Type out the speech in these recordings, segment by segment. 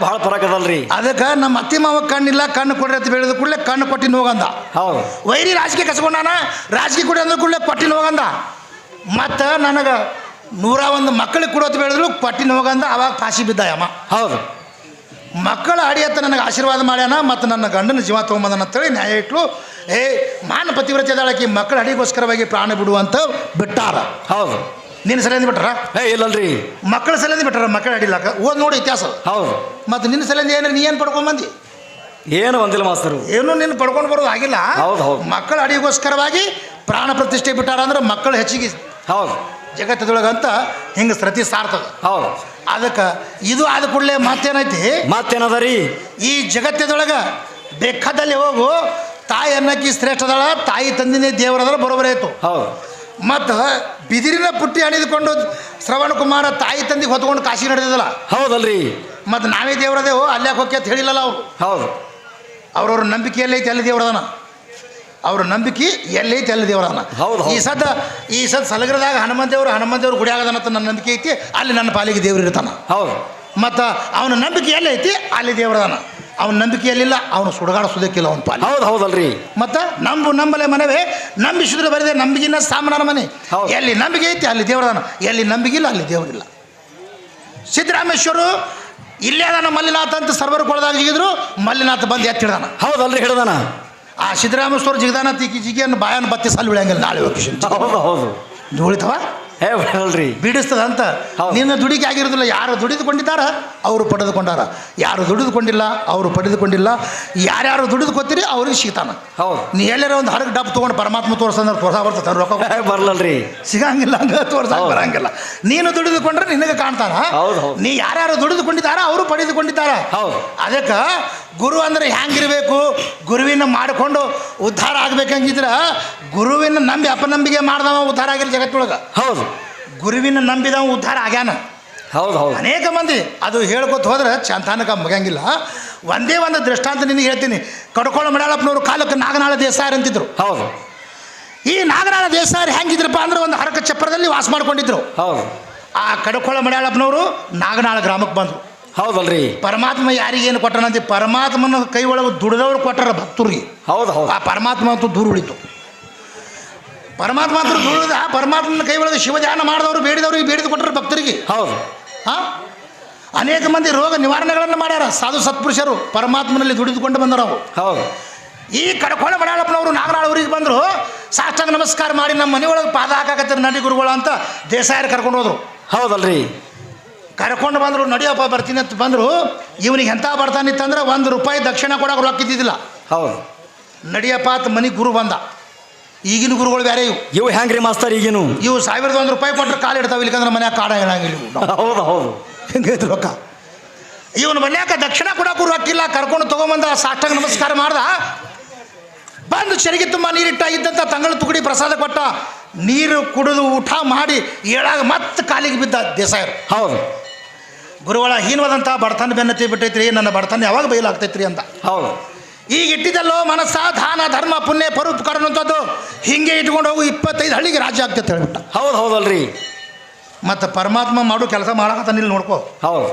ಭಾಳ ಫರಕ್ ಅದಲ್ರಿ. ಅದಕ್ಕೆ ನಮ್ಮ ಅತ್ತಿ ಮಾವ ಕಣ್ಣಿಲ್ಲ, ಕಣ್ಣು ಕೊಡ್ರಿ ಅಂತ ಹೇಳಿದ ಕೂಡಲೇ ಕಣ್ಣು ಕೊಟ್ಟಿನ ಹೋಗಂದ. ಹೌದು. ವೈರಿ ರಾಜಕೀಯ ಕಸ್ಕೊಂಡಾನ, ರಾಜಕೀಯ ಕೊಡಿ ಅಂದ ಕೂಡಲೇ ಕೊಟ್ಟಿನ ಹೋಗಂದ. ಮತ್ತು ನನಗೆ 101 ಮಕ್ಕಳಿಗೆ ಕೊಡೋದು ಹೇಳಿದ್ರು ಕೊಟ್ಟಿನ ಹೋಗಂದ. ಅವಾಗ ಫಾಸಿ ಬಿದ್ದ ಅಮ್ಮ. ಹೌದು. ಮಕ್ಕಳ ಅಡಿಯತ್ತ ನನಗೆ ಆಶೀರ್ವಾದ ಮಾಡ್ಯಾನ ಮತ್ತು ನನ್ನ ಗಂಡನ ಜೀವ ತೊಗೊಂಬಂದನ ಅಂತೇಳಿ ನ್ಯಾಯ ಇಟ್ಲು. ಮಾನ ಪತಿವ್ರತ್ಯದಾಳಕಿ ಮಕ್ಕಳ ಅಡಿಗೋಸ್ಕರವಾಗಿ ಪ್ರಾಣ ಬಿಡುವಂತ ಬಿಟ್ಟಾರ. ಹೌದು. ನಿನ್ನ ಸಲಿಂದ ಬಿಟ್ಟಾರ? ಇಲ್ಲಲ್ರಿ, ಮಕ್ಕಳ ಸಲಿಂದ ಬಿಟ್ಟಾರ. ಮಕ್ಕಳ ಅಡಿಲಾಕ ಓದ್ ನೋಡಿ ಇತಿಹಾಸ. ಹೌದು. ಮತ್ತು ನಿನ್ನ ಸಲಿಂದ ಏನ್ರಿ, ನೀ ಏನು ಪಡ್ಕೊಂಬಂದಿ? ಏನು ಒಂದಿಲ್ಲ ಮಾಸ್ತರು, ಏನು ನಿನ್ನ ಪಡ್ಕೊಂಡು ಬರೋದು ಆಗಿಲ್ಲ. ಹೌದು ಹೌದು. ಮಕ್ಕಳ ಅಡಿಗೋಸ್ಕರವಾಗಿ ಪ್ರಾಣ ಪ್ರತಿಷ್ಠೆ ಬಿಟ್ಟಾರ ಅಂದ್ರೆ ಮಕ್ಕಳು ಹೆಚ್ಚಿಗೆ ಹೌದು ಜಗತ್ತದೊಳಗಂತ ಹಿಂಗೆ ಸೃತಿ ಸಾರ್ತದ. ಹೌದು. ಅದಕ್ಕೆ ಇದು ಆದ ಕೂಡಲೇ ಮತ್ತೇನೈತಿ, ಮತ್ತೇನದ ರೀ, ಈ ಜಗತ್ತದೊಳಗೆ ಬೇಕಾದಲ್ಲಿ ಹೋಗು, ತಾಯಿ ಅನ್ನಕ್ಕಿ ಶ್ರೇಷ್ಠದಳ, ತಾಯಿ ತಂದಿನೇ ದೇವರದಳ ಬರೋಬರೇ ಆಯಿತು. ಹೌದು. ಮತ್ತು ಬಿದಿರಿನ ಪುಟ್ಟಿ ಹಣಿದುಕೊಂಡು ಶ್ರವಣ ಕುಮಾರ ತಾಯಿ ತಂದಿಗೆ ಹೊತ್ಕೊಂಡು ಕಾಶಿ ನಡೆದಿದ್ದಲ್ಲ. ಹೌದಲ್ರಿ. ಮತ್ತು ನಾವೇ ದೇವರದೇವು ಅಲ್ಯಾಕೆ ಹೋಗಿ ಅಂತ ಹೇಳಿಲ್ಲಲ್ಲ ಅವರು. ಹೌದು. ಅವ್ರವ್ರ ನಂಬಿಕೆ ಎಲ್ಲೈತೆ ಅಲ್ಲಿ ದೇವರದನ, ಅವ್ರ ನಂಬಿಕೆ ಎಲ್ಲೈತೆ ಅಲ್ಲಿ ದೇವರದನ. ಹೌದು. ಈ ಸದ್ ಸಲಗರದಾಗ ಹನುಮಂತೇವ್ರು ಗುಡಿ ಆಗದನಂತ ನನ್ನ ನಂಬಿಕೆ ಐತಿ, ಅಲ್ಲಿ ನನ್ನ ಪಾಲಿಗೆ ದೇವ್ರು ಇರ್ತಾನ. ಹೌದು. ಮತ್ತು ಅವನ ನಂಬಿಕೆ ಎಲ್ಲೈತಿ ಅಲ್ಲಿ ದೇವರದನ. ಅವನ ನಂಬಿಕೆಯಲ್ಲಿಲ್ಲ, ಅವನು ಸುಡಗಾಡಿಸೋದಕ್ಕಿಲ್ಲ ಅವನ ಪಾಲಿ. ಹೌದು. ಹೌದಲ್ರಿ. ಮತ್ತು ನಂಬಲೆ ಮನವೇ ನಂಬಿಸಿದ್ರೆ ಬರಿದೆ ನಂಬಿಗಿನ ಸಾಮನ ಮನೆ. ಎಲ್ಲಿ ನಂಬಿಕೆ ಐತಿ ಅಲ್ಲಿ ದೇವರದಾನ, ಎಲ್ಲಿ ನಂಬಿಗಿಲ್ಲ ಅಲ್ಲಿ ದೇವರಿಲ್ಲ. ಸಿದ್ದರಾಮೇಶ್ವರು ಇಲ್ಲೇ ಅದಾನ ಮಲ್ಲಿನಾಥ ಅಂತ ಸರ್ವರ್ ಕೊಳದಾಗ ಜಿಗಿದ್ರು, ಮಲ್ಲಿನಾಥ ಬಂದು ಎತ್ತಿಡ್ದಾನ. ಹೌದಲ್ರಿ, ಹಿಡ್ದಾನ. ಆ ಸಿದ್ದರಾಮೇಶ್ವರ ಜಿಗದಾನ ಜಿಗಿಯನ್ನು ಬಾಯನ್ನು ಬತ್ತಿ ಸಾಲು ಬಿಡಂಗಿಲ್ಲ. ನಾಳೆ ಹೌದು ಹೌದು ಉಳಿತವ ಬಿಡಲ್ರಿ, ಬಿಡಿಸ್ತದಂತ. ನಿನ್ನ ದುಡಿಕೆ ಆಗಿರೋದಿಲ್ಲ. ಯಾರು ದುಡಿದುಕೊಂಡಿದ್ದಾರ ಅವರು ಪಡೆದುಕೊಂಡಾರ, ಯಾರು ದುಡಿದುಕೊಂಡಿಲ್ಲ ಅವರು ಪಡೆದುಕೊಂಡಿಲ್ಲ. ಯಾರ್ಯಾರು ದುಡಿದುಕೊತೀರಿ ಅವ್ರಿಗೆ ಸಿಗ್ತಾನ. ಹೌದು. ನೀ ಎಲ್ಲಾರ ಒಂದು ಹರಗೆ ಡಬ್ ತೊಗೊಂಡು ಪರಮಾತ್ಮ ತೋರ್ಸಂದ್ರೆ ತೋರ್ಸ ಬರ್ತದೆ, ರೊಕ್ಕ ಬರ್ಲಲ್ರಿ, ಸಿಗಂಗಿಲ್ಲ, ಹಂಗೆ ತೋರ್ಸಕ್ಕೆ ಬರಂಗಿಲ್ಲ. ನೀನು ದುಡಿದುಕೊಂಡ್ರೆ ನಿನಗೆ ಕಾಣ್ತಾನ. ನೀ ಯಾರ್ಯಾರು ದುಡಿದುಕೊಂಡಿದ್ದಾರ ಅವರು ಪಡೆದುಕೊಂಡಿದ್ದಾರ. ಅದಕ್ಕೆ ಗುರು ಅಂದ್ರೆ ಹ್ಯಾಂಗಿರ್ಬೇಕು, ಗುರುವಿನ ಮಾಡಿಕೊಂಡು ಉದ್ಧಾರ ಆಗ್ಬೇಕಂಗಿದ್ರ ಗುರುವಿನ ನಂಬಿ ಅಪನಂಬಿಕೆ ಮಾಡ್ದವ ಉದ್ಧಾರ ಆಗಿರೋ ಜಗತ್ತೊಳಗೆ. ಹೌದು. ಗುರುವಿನ ನಂಬಿದವ ಉದ್ಧಾರ ಆಗ್ಯಾನ. ಹೌದು ಹೌದು. ಅನೇಕ ಮಂದಿ ಅದು ಹೇಳ್ಕೊತ ಹೋದ್ರೆ ಚಂತಾನಕ ಮಗಂಗಿಲ್ಲ. ಒಂದೇ ಒಂದು ದೃಷ್ಟಾಂತ ನಿನಗೆ ಹೇಳ್ತೀನಿ. ಕಡ್ಕೋಳ ಮಡ್ಯಾಳಪ್ಪನವರು ಕಾಲಕ್ಕೆ ನಾಗನಾಳ ದೇಸಾಯರ್ ಅಂತಿದ್ರು. ಹೌದು. ಈ ನಾಗನಾಳ ದೇಸಾಯರ್ ಹೆಂಗಿದ್ರಪ್ಪ ಅಂದ್ರೆ ಒಂದು ಹರಕ ಚಪ್ಪರದಲ್ಲಿ ವಾಸ ಮಾಡ್ಕೊಂಡಿದ್ರು. ಹೌದು. ಆ ಕಡ್ಕೋಳ ಮಡ್ಯಾಳಪ್ಪನವರು ನಾಗನಾಳ ಗ್ರಾಮಕ್ಕೆ ಬಂದರು. ಹೌದಲ್ರಿ. ಪರಮಾತ್ಮ ಯಾರಿಗೇನು ಕೊಟ್ಟನಂತೆ, ಪರಮಾತ್ಮನ ಕೈ ಒಳಗೆ ದುಡಿದವ್ರು ಕೊಟ್ಟರ ಭಕ್ತರಿಗೆ. ಹೌದು ಹೌದು. ಆ ಪರಮಾತ್ಮ ಅಂತೂ ದೂರ ಉಳಿತು. ಪರಮಾತ್ಮ ಅಂತೂ ದುಡಿದ ಪರಮಾತ್ಮನ ಕೈ ಒಳಗೆ ಶಿವಧ್ಯಾನ ಮಾಡಿದವರು ಬೇಡಿದವ್ರಿಗೆ ಬೇಡಿದು ಕೊಟ್ಟರು ಭಕ್ತರಿಗೆ. ಹೌದು. ಅನೇಕ ಮಂದಿ ರೋಗ ನಿವಾರಣೆಗಳನ್ನು ಮಾಡ್ಯಾರ ಸಾಧು ಸತ್ಪುರುಷರು, ಪರಮಾತ್ಮನಲ್ಲಿ ದುಡಿದುಕೊಂಡು ಬಂದರು. ಹೌದು. ಈ ಕಡ್ಕೋಳ ಮಡ್ಯಾಳಪ್ಪನವರು ನಾಗನಾಳ ಊರಿಗೆ ಬಂದರು. ಸಾಷ್ಟಾಂಗ ನಮಸ್ಕಾರ ಮಾಡಿ ನಮ್ಮ ಮನೆಯೊಳಗೆ ಪಾದ ಹಾಕಾಕತ್ತಾರೆ ನಡಿ ಗುರುಗಳು ಅಂತ ದೇಸಾಯರು ಕರ್ಕೊಂಡು ಹೋದ್ರು. ಹೌದಲ್ರಿ. ಕರ್ಕೊಂಡು ಬಂದರು. ನಡಿಯಪ್ಪ ಬರ್ತೀನಿ ಅಂತ ಬಂದರು. ಇವನಿಗೆ ಎಂಥ ಬರ್ತಾನಿತ್ತಂದ್ರೆ ₹1 ದಕ್ಷಿಣ ಕೊಡೋಕೆ ರೊಕ್ಕಿದ್ದಿಲ್ಲ. ಹೌದು. ನಡಿಯಪ್ಪ ಅಂತ ಮನೆಗೆ ಗುರು ಬಂದ. ಈಗಿನ ಗುರುಗಳು ಬೇರೆ ಇವು ಹೆಂಗ್ರಿ ಮಾಸ್ತರ್? ಈಗಿನ ಇವು ₹1,001 ಕೊಟ್ಟರೆ ಕಾಲು ಇಡ್ತಾವೆ, ಇಲ್ಲಿಕಂದ್ರೆ ಮನ್ಯಾಗ ಕಾಡ ಹೇಳಂಗಿಲ್ಲ. ಹೌದು ಹೌದು. ಹೆಂಗೈತೆ ರೊಕ್ಕ? ಇವನು ಮನ್ಯಾಕ ದಕ್ಷಿಣ ಕೊಡೋಕ್ಕೂ ರೊಕ್ಕಿಲ್ಲ. ಕರ್ಕೊಂಡು ತೊಗೊಂಬಂದ, ಸಾಷ್ಟಾಂಗ ನಮಸ್ಕಾರ ಮಾಡ್ದ. ಬಂದು ಚರಿಗೆ ತುಂಬ ನೀರಿಟ್ಟ ಇದ್ದಂಥ ತಂಗಳ ತುಕಡಿ ಪ್ರಸಾದ ಕೊಟ್ಟ. ನೀರು ಕುಡಿದು ಊಟ ಮಾಡಿ ಏಳಾಗ ಮತ್ತೆ ಕಾಲಿಗೆ ಬಿದ್ದ ದೇಸಾಯರು. ಹೌದು. ಗುರುಗಳ ಹೀನವಾದಂಥ ಬಡತನ ಬೆನ್ನತ್ತಿ ಬಿಟ್ಟೈತ್ರಿ, ನನ್ನ ಬಡತನ ಯಾವಾಗ ಬಯಲಾಗ್ತೈತ್ರಿ ಅಂತ. ಹೌದು. ಈಗ ಇಟ್ಟಿದ್ದಲ್ಲೋ ಮನಸ್ಸ ದಾನ ಧರ್ಮ ಪುಣ್ಯ ಪರೋಪಕಾರ ಅನ್ನೋಂಥದ್ದು ಹಿಂಗೆ ಇಟ್ಕೊಂಡು ಹೋಗು 25 ಹಳ್ಳಿಗೆ ರಾಜ್ಯ ಆಗ್ತೈತೆ ಹೇಳ್ಬಿಟ್ಟ. ಹೌದು ಹೌದಲ್ರಿ. ಮತ್ತು ಪರಮಾತ್ಮ ಮಾಡೋ ಕೆಲಸ ಮಾಡಕತ್ತಾನಿಲ್ಲ ನೋಡ್ಕೋ. ಹೌದು.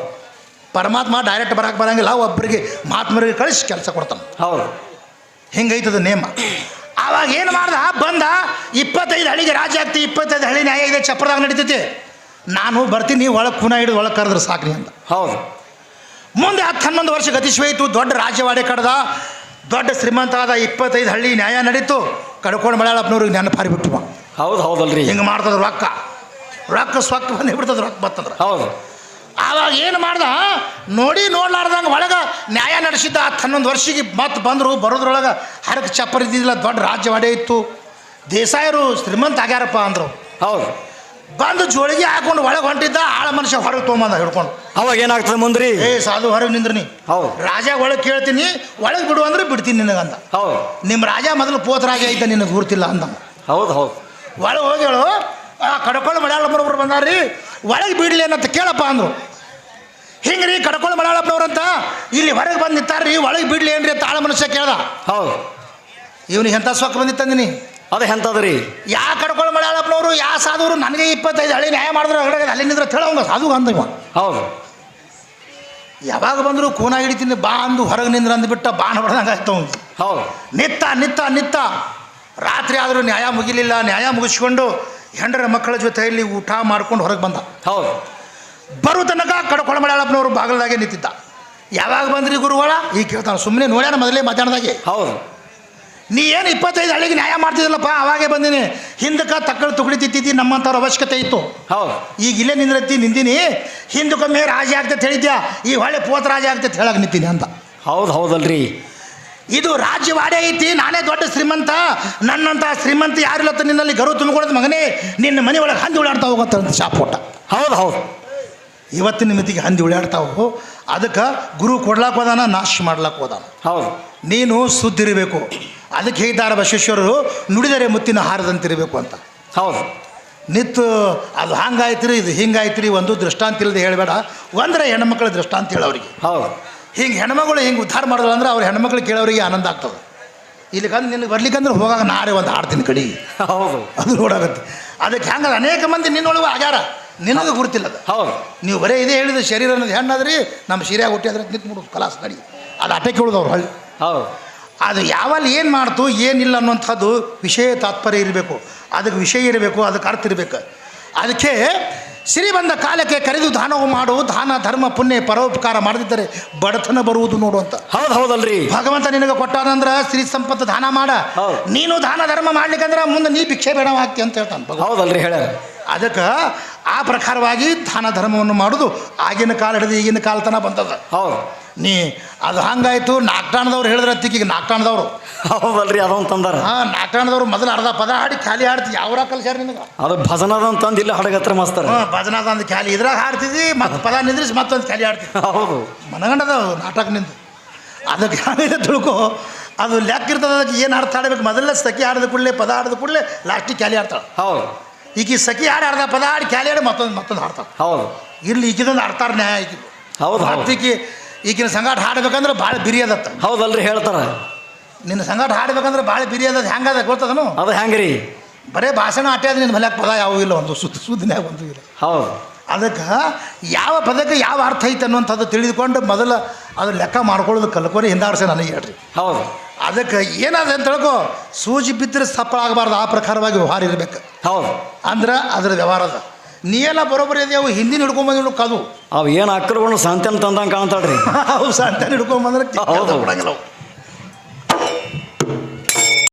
ಪರಮಾತ್ಮ ಡೈರೆಕ್ಟ್ ಬರಕ್ಕೆ ಬರಂಗಿಲ್ಲ, ಒಬ್ಬರಿಗೆ ಮಹಾತ್ಮರಿಗೆ ಕಳಿಸಿ ಕೆಲಸ ಕೊಡ್ತಾನೆ. ಹೌದು. ಹಿಂಗೈತದ ನೇಮ. ಆವಾಗ ಏನು ಮಾಡ್ದ, ಬಂದ 25 ಹಳ್ಳಿಗೆ ರಾಜ್ಯ ಆಗ್ತಿ, 25 ಹಳ್ಳಿ ನ್ಯಾಯ ಇದೆ, ಚಪ್ರದಾಗ ನಡೀತೈತಿ, ನಾನು ಬರ್ತೀನಿ, ಒಳಗೆ ಖುನ ಹಿಡಿದು ಒಳಗೆ ಕರೆದ್ರೆ ಸಾಕ್ರಿ ಅಂತ. ಹೌದು. ಮುಂದೆ 10-11 ವರ್ಷ ಗತಿಸ್ವೈತು. ದೊಡ್ಡ ರಾಜ್ಯವಾಡೆ ಕಡ್ದ, ದೊಡ್ಡ ಶ್ರೀಮಂತ ಆದ, 25 ಹಳ್ಳಿ ನ್ಯಾಯ ನಡೀತು. ಕಡ್ಕೊಂಡು ಮಡ್ಯಾಳಪ್ಪನವ್ರಿಗೆ ನೆನಪಾರಿ ಬಿಟ್ಟು. ಹೌದು ಹೌದಲ್ರಿ. ಹಿಂಗೆ ಮಾಡ್ತದ ರೊಕ್ಕ ಸ್ವಕ್ಕ ಬಂದಿಬಿಡ್ತದ, ರೊಕ್ಕ ಬರ್ತಂದ್ರೆ. ಹೌದು. ಆವಾಗ ಏನು ಮಾಡ್ದ, ನೋಡ್ಲಾರ್ದಂಗೆ ಒಳಗೆ ನ್ಯಾಯ ನಡೆಸಿದ್ದ. 10-11 ವರ್ಷಕ್ಕೆ ಮತ್ತೆ ಬಂದರು. ಬರೋದ್ರೊಳಗೆ ಹರಕ್ಕೆ ಚಪ್ಪರ್ ಇದ್ದಿದ್ದಿಲ್ಲ, ದೊಡ್ಡ ರಾಜ್ಯವಾಡೆ ಇತ್ತು. ದೇಸಾಯರು ಶ್ರೀಮಂತ ಆಗ್ಯಾರಪ್ಪ ಅಂದರು. ಹೌದು. ಬಂದು ಜೋಳಿಗೆ ಹಾಕೊಂಡು ಒಳಗೆ ಹೊಂಟಿದ್ದ. ಆಳ ಮನುಷ್ಯ ಹೊರಗೆ ತೊಗೊಂಬಂದ ಹಿಡ್ಕೊಂಡು. ಅವಾಗ ಏನಾಗ್ತದೆ ಮುಂದ್ರಿ? ಸಾಧು ಹೊರಗೆ ನಿಂದ್ರಿ. ಹೌದು. ರಾಜ ಒಳಗೆ ಕೇಳ್ತೀನಿ, ಒಳಗೆ ಬಿಡು ಅಂದ್ರೆ ಬಿಡ್ತೀನಿ ನಿನಗಂದ. ಹೌದು. ನಿಮ್ಮ ರಾಜ ಮೊದಲು ಪೋತ ರಾಜ ಐತ, ನಿನಗೆ ಗುರ್ತಿಲ್ಲ ಅಂದ. ಹೌದು ಹೌದು. ಒಳಗೆ ಹೋಗಿ ಹೇಳು, ಕಡ್ಕೊಳ್ಳೋ ಮಡ್ಯಾಳಪ್ಪನವ್ರು ಬಂದಾರ್ರಿ, ಒಳಗೆ ಬಿಡ್ಲಿ ಅನ್ನಂತ ಕೇಳಪ್ಪ ಅಂದರು. ಹಿಂಗೆ ರೀ ಕಡ್ಕೊಳ್ಳೋ ಮಡ್ಯಾಳಪ್ಪನವ್ರಂತ ಇಲ್ಲಿ ಹೊರಗೆ ಬಂದು ನಿಂತಾರ್ರಿ, ಒಳಗೆ ಬಿಡ್ಲಿ ಏನ್ರಿ ಅಂತ ಆಳ ಮನುಷ್ಯ ಕೇಳ್ದ. ಹೌದು. ಇವನಿಗೆ ಎಂಥ ಸೊಕ್ಕ ಬಂದಿತ್ತಂದಿನಿ. ಅದು ಎಂಥದ್ರಿ? ಯಾ ಕಡ್ಕೊಳ್ಳೋ ಮಡ್ಯಾಳಪ್ಪನವರು ಯಾ ಸಾಧುವರು ನನಗೆ 25 ಹಳ್ಳಿ ನ್ಯಾಯ ಮಾಡಿದ್ರು, ಅಲ್ಲಿ ನಿಂದ್ರೆ ಹೇಳೋಂಗ ಸಾಧು ಅಂದ ಇವ. ಹೌದು. ಯಾವಾಗ ಬಂದರೂ ಕೂನ ಹಿಡಿತೀನಿ ಬಾ ಅಂದು ಹೊರಗೆ ನಿಂದ್ರ ಅಂದ್ಬಿಟ್ಟ ಬಾಣ ಹೊಡೆದಂಗೆ ಆಯ್ತು ಅವ್ನು. ಹೌದು. ನಿತ್ತ ರಾತ್ರಿ ಆದರೂ ನ್ಯಾಯ ಮುಗಿಲಿಲ್ಲ. ನ್ಯಾಯ ಮುಗಿಸ್ಕೊಂಡು ಹೆಂಡರ ಮಕ್ಕಳ ಜೊತೆಯಲ್ಲಿ ಊಟ ಮಾಡ್ಕೊಂಡು ಹೊರಗೆ ಬಂದ. ಹೌದು. ಬರೋ ತನಕ ಕಡಕೊಳಮಳಪ್ಪನವರು ಬಾಗಿಲದಾಗೆ ನಿಂತಿದ್ದ. ಯಾವಾಗ ಬಂದ್ರಿ ಗುರುಗಳ ಈಗ ಕೇಳ್ತಾನೆ. ಸುಮ್ಮನೆ ನೋಡ್ಯಾನ ಮೊದಲೇ ಮಧ್ಯಾಹ್ನದಾಗೆ. ಹೌದು. ನೀ ಏನು 25 ಹಳ್ಳಿಗೆ ನ್ಯಾಯ ಮಾಡ್ತಿದ್ದಲ್ಲಪ್ಪ, ಅವಾಗೇ ಬಂದೀನಿ. ಹಿಂದಕ್ಕೆ ತಕ್ಕಳು ತುಕಡಿ ತಿತ್ತಿ ನಮ್ಮಂಥವ್ರ ಅವಶ್ಯಕತೆ ಇತ್ತು. ಹೌದು. ಈಗ ಇಲ್ಲೇ ನಿಂದಿನಿ. ಹಿಂದಕ್ಕೊಮ್ಮೆ ರಾಜ ಆಗ್ತೈತೆ ಹೇಳಿದ್ಯಾ, ಈ ಹೊಳೆ ಪೋತ ರಾಜ ಆಗ್ತೈತೆ ಹೇಳಕ್ಕೆ ನಿಂತೀನಿ ಅಂತ. ಹೌದಲ್ರಿ. ಇದು ರಾಜ್ಯವಾಡೇ ಐತಿ, ನಾನೇ ದೊಡ್ಡ ಶ್ರೀಮಂತ, ನನ್ನಂಥ ಶ್ರೀಮಂತ ಯಾರಿಲ್ಲತ್ತ ನಿನ್ನಲ್ಲಿ ಗರು ತುಂಬಿಕೊಡೋದು ಮಗನೇ, ನಿನ್ನ ಮನೆ ಒಳಗೆ ಹಂದಿ ಉಳಾಡ್ತಾ ಹೋಗತ್ತಂತ ಶಾಪೋಟ. ಹೌದು. ಇವತ್ತಿನ ಮಿತಿಗೆ ಹಂದಿ ಉಳಾಡ್ತಾವು. ಅದಕ್ಕೆ ಗುರು ಕೊಡ್ಲಾಕ್ ಹೋದಾನ, ನಾಶ ಮಾಡ್ಲಾಕ್ ಹೋದಾನ. ಹೌದು. ನೀನು ಸುದ್ದಿರಬೇಕು. ಅದಕ್ಕೆ ಹೇಳಿದ್ದಾರೆ ಬಸವೇಶ್ವರರು, ನುಡಿದರೆ ಮುತ್ತಿನ ಹಾರದಂತಿರಬೇಕು ಅಂತ. ಹೌದು. ನಿತ್ತು ಅದು ಹಂಗಾಯ್ತಿರಿ, ಇದು ಹಿಂಗಾಯ್ತಿರಿ, ಒಂದು ದೃಷ್ಟಾಂತ ಇಲ್ಲದೆ ಹೇಳಬೇಡ. ಒಂದರೆ ಹೆಣ್ಮಕ್ಳ ದೃಷ್ಟಾಂತ ಹೇಳೋರಿಗೆ. ಹೌದು. ಹಿಂಗೆ ಹೆಣ್ಮಗಳು ಹಿಂಗೆ ಉದ್ಧಾರ ಮಾಡಿದ್ರು ಅಂದ್ರೆ ಅವ್ರ ಹೆಣ್ಮಕ್ಳು ಕೇಳೋರಿಗೆ ಆನಂದ ಆಗ್ತದೆ. ಇಲ್ಲಿಗಂದು ನಿನಗೆ ಬರ್ಲಿಕ್ಕಂದ್ರೆ ಹೋಗಾಗ ನಾರೇ ಒಂದು ಹಾಡ್ತೀನಿ ಕಡಿ. ಹೌದು. ಅದು ನೋಡಾಗತ್ತೆ. ಅದಕ್ಕೆ ಹೆಂಗದ ಅನೇಕ ಮಂದಿ ನಿನ್ನೊಳಗೆ ಆಗ್ಯಾರ, ನಿನಗೆ ಗುರುತಿಲ್ಲ ಅದು. ಹೌದು. ನೀವು ಬರೀ ಇದೇ ಹೇಳಿದ ಶರೀರ ಅನ್ನೋದು ಹೆಣ್ಣಾದ್ರಿ ನಮ್ಮ ಸೀರೆಯಾಗಿ ಹುಟ್ಟಿದ್ರೆ ನಿಂತ್ಬಿಡು ಕಲಾಸ ನಡಿ. ಅದು ಅಟಕ್ಕೆ ಉಳಿದವ್ರು ಹಳ್ಳಿ. ಹೌದು. ಅದು ಯಾವಲ್ಲಿ ಏನು ಮಾಡ್ತು ಏನಿಲ್ಲ ಅನ್ನುವಂಥದ್ದು ವಿಷಯ ತಾತ್ಪರ್ಯ ಇರಬೇಕು. ಅದಕ್ಕೆ ವಿಷಯ ಇರಬೇಕು, ಅದಕ್ಕೆ ಅರ್ಥ ಇರಬೇಕು. ಅದಕ್ಕೆ ಸಿರಿ ಬಂದ ಕಾಲಕ್ಕೆ ಕರೆದು ದಾನವು ಮಾಡು, ದಾನ ಧರ್ಮ ಪುಣ್ಯ ಪರೋಪಕಾರ ಮಾಡದಿದ್ದರೆ ಬಡತನ ಬರುವುದು ನೋಡು ಅಂತ. ಹೌದಲ್ರಿ. ಭಗವಂತ ನಿನಗೆ ಕೊಟ್ಟಾನಂದ್ರೆ ಸಿರಿ ಸಂಪತ್ತು ದಾನ ಮಾಡ. ನೀನು ದಾನ ಧರ್ಮ ಮಾಡ್ಲಿಕ್ಕಂದ್ರೆ ಮುಂದೆ ನೀ ಭಿಕ್ಷೆ ಬೇಡ ಆಗ್ತಿ ಅಂತ ಹೇಳ್ತಾನೆ. ಹೌದಲ್ರಿ ಹೇಳ. ಅದಕ್ಕೆ ಆ ಪ್ರಕಾರವಾಗಿ ದಾನ ಧರ್ಮವನ್ನು ಮಾಡೋದು ಆಗಿನ ಕಾಲ ಹಿಡಿದು ಈಗಿನ ಕಾಲ ತನಕ ಬಂದದ. ಹೌದು. ನೀ ಅದು ಹಂಗಾಯ್ತು. ನಾಕ್ಟಾಣದವ್ರು ಹೇಳಿದ್ರೆ ಅತ್ತಿಗೆ ನಾಕ್ಟಾಣದವರು. ಹೌದಲ್ರಿ. ಅದೊಂದು ತಂದಾರ. ನಾಕ್ಟಾಣದವ್ರು ಮೊದಲು ಅರ್ಧ ಪದ ಹಾಡಿ ಖಾಲಿ ಹಾಡ್ತಿ. ಯಾವ್ರ ಕಲ್ಸ್ಯಾರ ನಿನಗೆ? ಅದು ಭಜನದ ಅಂತಂದು ಇಲ್ಲ ಹಡಗತ್ರ ಮಸ್ತಾರ. ಭಜನದ ಒಂದು ಖಾಲಿ ಇದ್ರಾಗ ಹಾಡ್ತಿದ್ದಿ, ಮತ್ತೆ ಪದ ನಿಂದ್ರಿಸಿ ಮತ್ತೊಂದು ಖಾಲಿ ಹಾಡ್ತಿದ್ದಿ. ಹೌದು. ಮನಗಂಡದ ನಾಟಕ ನಿಂದು. ಅದಕ್ಕೆ ಯಾವಿದೆ ತಿಳ್ಕೊ, ಅದು ಲೆಕ್ಕ ಇರ್ತದೆ. ಅದಕ್ಕೆ ಏನು ಅರ್ಥ ಆಡಬೇಕು, ಮೊದಲೇ ಸಖಿ ಹಾಡಿದ ಕೂಡಲೇ ಪದ ಹಾಡಿದ ಕೂಡಲೇ ಲಾಸ್ಟಿಗೆ ಖಾಲಿ ಹಾಡ್ತಾಳೆ. ಹೌದು. ಈಗ ಈ ಸಖಿ ಹಾಡಿ ಅರ್ಧ ಪದ ಹಾಡಿ ಖಾಲಿ ಹಾಡಿ ಮತ್ತೊಂದು ಹಾಡ್ತಾಳೆ. ಹೌದು. ಇರ್ಲಿ ಈಗಿದೊಂದು ಅರ್ಥಾರ ನ್ಯಾಯ ಐತಿ. ಹೌದು. ಅತ್ತಿಗೆ ಈಗಿನ ಸಂಗಾಟ ಹಾಡ್ಬೇಕಂದ್ರೆ ಭಾಳ ಬಿರಿಯದತ್ತ. ಹೌದಲ್ರಿ ಹೇಳ್ತಾರ. ನಿನ್ನ ಸಂಗಾಟ ಹಾಡ್ಬೇಕಂದ್ರೆ ಭಾಳ ಬಿರಿಯದ. ಹೆಂಗದ ಗೊತ್ತದನು? ಅದು ಹೆಂಗ್ರಿ? ಬರೇ ಭಾಷಣ ಆಟೆ ಅದ. ನಿನ್ನ ಮಲ್ಯಾಕ ಪದ ಯಾವೂ ಇಲ್ಲ, ಒಂದು ಸುದ್ದಿನಾಗ ಒಂದು ಇಲ್ಲ. ಹೌದು. ಅದಕ್ಕೆ ಯಾವ ಪದಕ್ಕೆ ಯಾವ ಅರ್ಥ ಐತೆ ಅನ್ನುವಂಥದ್ದು ತಿಳಿದುಕೊಂಡು ಮೊದಲು ಅದು ಲೆಕ್ಕ ಮಾಡ್ಕೊಳ್ಳೋದು ಕಲ್ಕೋರಿ ಹಿಂದಾಡ್ಸೆ ನನಗೆ ಹೇಳ್ರಿ. ಹೌದು. ಅದಕ್ಕೆ ಏನಾದ ಅಂತ ತಿಳ್ಕೊ, ಸೂಜಿ ಬಿದ್ದರೆ ಸಪ್ಪಳ ಆಗಬಾರ್ದು. ಆ ಪ್ರಕಾರವಾಗಿ ವ್ಯವಹಾರ ಇರಬೇಕು. ಹೌದು. ಅಂದ್ರೆ ಅದ್ರ ವ್ಯವಹಾರ ಅದ. ನೀಯೆಲ್ಲ ಬರೋಬ್ಬರಿ ಇದೆ. ಅವು ಹಿಂದಿನ ಹಿಡ್ಕೊಂಬಂದು ಕದು ಅವು ಏನು ಅಕ್ಕರ್ಕೊಂಡು ಸಂತೆನ ತಂದಂಗೆ ಕಾಣ್ತಾಳ್ರಿ. ಅವು ಸಂತೆನ ಹಿಡ್ಕೊಂಬಂದ್ರೆ ಕೊಡಂಗಿಲ್ಲ ಅವು.